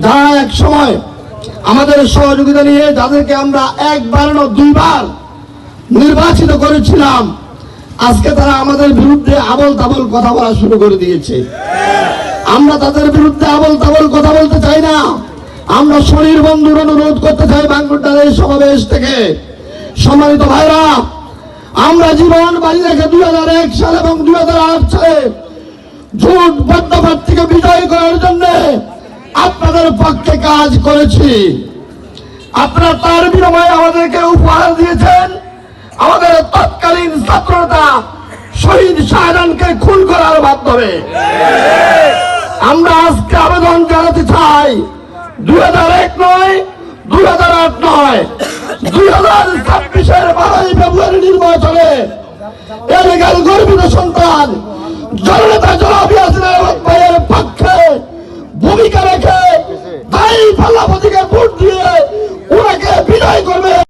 যারা এক সময় আমাদের সহযোগিতা নিয়ে যাদেরকে আমরা একবার না দুইবার নির্বাচিত করেছিলাম, আজকে তারা আমাদের বিরুদ্ধে আবল তাবল কথা বলা শুরু করে দিয়েছে। আমরা তাদের বিরুদ্ধে আবল তাবল কথা বলতে চাই না। আমরা শরীর বন্ধুর অনুরোধ করতে চাই বাঙ্গুরটার এই সমাবেশ থেকে, সম্মানিত ভাইরা, আমরা জীবন বাজি রেখে 2001 সাল এবং 2008 সালে জোট বদ্ধপাত থেকে বিজয় করার জন্য আপনাদের পক্ষে কাজ করেছি। আপনারা তার বিনিময়ে আমাদেরকে উপহার দিয়েছেন আমাদের তৎকালীন ছাত্রতা শহীদ শাহজাহানকে খুন করার মাধ্যমে। আমরা আজকে আবেদন জানাতে চাই, 2001 নয়, 2008 নয়, 2026-এর 12ই ফেব্রুয়ারি নির্বাচনে এলাকার গর্বিত সন্তান জননেতা জনাব ইয়াসির আহমদ ভাইয়ের পক্ষে ভূমিকা রেখে